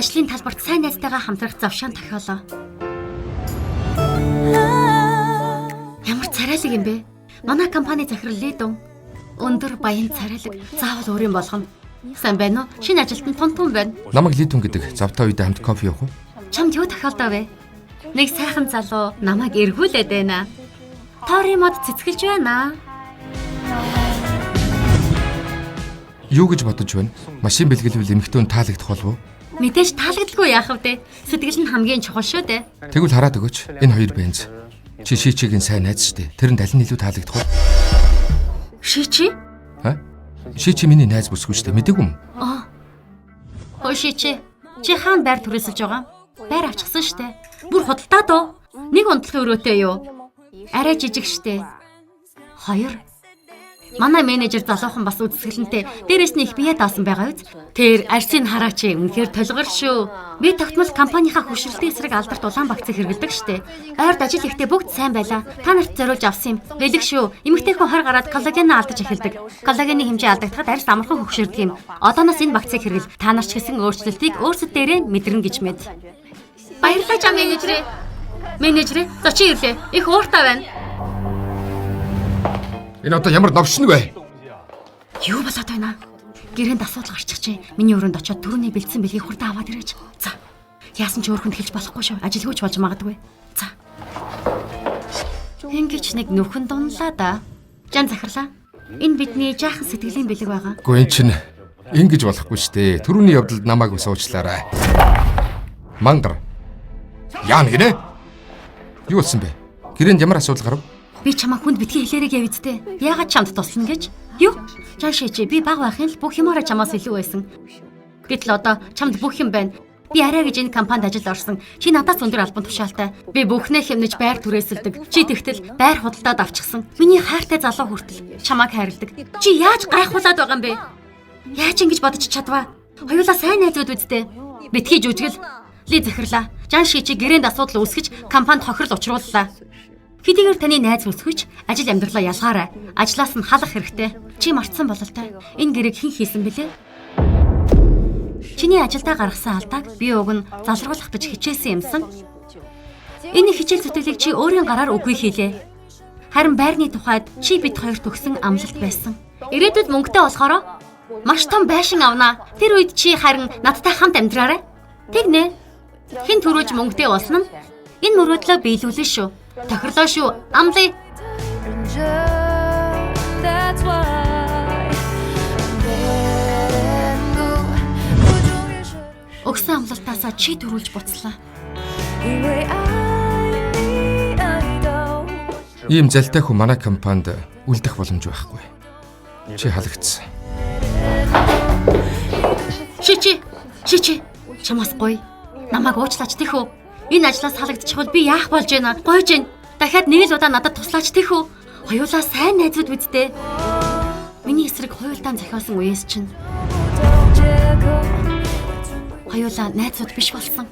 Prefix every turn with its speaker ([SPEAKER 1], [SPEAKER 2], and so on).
[SPEAKER 1] ажлын талбарт сайн найзтайгаа хамтрах завшаан тохиолоо. Ямар царайлаг юм бэ? Манай компани захирал Лидон. Өндөр баян царайлаг заавал өөрийн болгоно. Сайн байна уу? Шинэ ажилтан тунтун байна.
[SPEAKER 2] Намайг Лидон гэдэг завтай үедээ хамт кофе явах уу?
[SPEAKER 1] Чамд юу тохиолдоо вэ? Нэг сайхан залуу намайг эргүүлээд байна. Тори мод цэцгэлж байна.
[SPEAKER 2] Юу гэж бодож байна? Машин бэлгэлвэл эмэгтэйн таалагдах болов уу?
[SPEAKER 1] Мэдээж таалагдaltaгүй яах вэ? Сэтгэл нь хамгийн чухал шүү дээ.
[SPEAKER 2] Тэгвэл хараад өгөөч. Энэ хоёр бенз. Чи Шичигийн сайн найз шүү дээ. Тэрэнд аль нь илүү таалагдах вэ?
[SPEAKER 1] Шичи?
[SPEAKER 2] Ха? Шичи миний найз бүсгүй шүү дээ. Мэдээгүй юм.
[SPEAKER 1] Хөөе Шичи. Чи хаана байр түрээсэлж байгаа? Байр авчихсан шүү дээ. Бүр худалдаад уу? Нэг унтлахын өрөөтэй юу? Арай жижиг шүү дээ. Хоёр. Манай менежер залуухан бас үзэсгэлэнтэй. Дээрээс нь их бие даасан байгаа үз. Тэр арсыг хараач үнэхээр толгор шүү. Би тогтмол компанийнхаа хөшрөлтийн эсрэг алдарт Улаанбаатарт хэрэгэлдэг штэ. Ойрд ажил ихтэй бүгд сайн байлаа. Та нарт зориулж авсан юм. Бэлэг шүү. Эмэгтэй хүн 20 гараад коллаген алдаж эхэлдэг. Коллагены хэмжээ алдагдахад арьс амархан хөгшөрдөг юм. Одооноос энэ багцыг хэрэгэл. Та нар ч гэсэн өөрчлөлтийг өөрсөд дээрээ мэдрэн гэж мэд. Баярлалаа чам менежерээ. Менежерээ, за чи ирлээ. Их ууртай байна.
[SPEAKER 2] Энэ одоо ямар новшин вэ?
[SPEAKER 1] Юу болоод байна? Гэрээнд асуудал гарчихжээ. Миний өрөөнд очиод түрүүний бэлдсэн бэлгийг хурдан аваад ирээч. За. Яасан ч өөрхөнд хэлж болохгүй шүү. Ажилгүйч болж магадгүй. За. Ингэж нэг нөхөн дунлаа да. Жан захирлаа. Энэ бидний жаахан сэтгэлийн бэлэг байгаа.
[SPEAKER 2] Гэхдээ эн чинь ингэж болохгүй шүү дээ. Түрүүний явдалд намайг суучлаарай. Мангар. Яа нэгнэ? Юу болсон бэ? Гэрээнд ямар асуудал гарав?
[SPEAKER 1] Би чамаа хүнд битгий хэлээрэй гэв үсттэй. Яагаад чамд туслана гэж? Юу? Жаашээч би баг байхын л бүх юмараа чамаас илүү байсан. Гэтэл одоо чамд бүх юм байна. Би арай гэж энэ компанид ажилд орсон. Чи надаас өндөр албан тушаалтай. Би бүхнээ хэмнэж байр түрээсэлдэг. Чи тэгтэл байр худалдаад авчихсан. Миний хайртай залуу хүртэл чамааг хайрладаг. Чи яаж гайхуулаад байгаа юм бэ? Яаж ингэж бодож чадваа? Хоёулаа сайн найзууд үсттэй. Битгий жүжигэл. Ли захирлаа. Жаашээч гэрээнд асуудал үүсгэж компанид хохирол учрууллаа. Хэдийгээр таны найз өсгөж ажил амьдралаа ялгаарай. Ажлаас нь халах хэрэгтэй. Чи мартсан бололтой. Энэ гэрээг хэн хийсэн бэлээ? Чиний ажилдаа гаргасан алдааг би уг нь залруулах гэж хичээсэн юмсан. Энэ хичээл зүтгэлийг чи өөрийн гараар үгүй хийлээ. Харин байрны тухайд чи бид хоёр төгсөн амлалт байсан. Ирээдүйд мөнгөтэй болохоор маш том байшин авнаа. Тэр үед чи харин надтай хамт амьдраарай. Тэгнэ. Хэн төрөөж мөнгөтэй болсон нь энэ мөрөөдлөө биелүүлнэ шүү. Тохирлоо шүү. Амлаа. Өгсөн амлалтаасаа чи төрүүлж буцлаа.
[SPEAKER 2] Ийм залтай хүн манай компанид үлдэх боломж байхгүй. Чи халагдсан.
[SPEAKER 1] Шичи. Чамаас гоё. Намайг уучлаач тийхүү. Энэ ажлаас халагдчихвал би яах болж байна? Гойж байна. Дахиад нэг л удаа надад туслаач тийхүү. Хоёулаа сайн найзууд үсттэй. Миний эсрэг хуйлдаан зохиосон үеэс чинь хоёулаа найзууд биш болсон.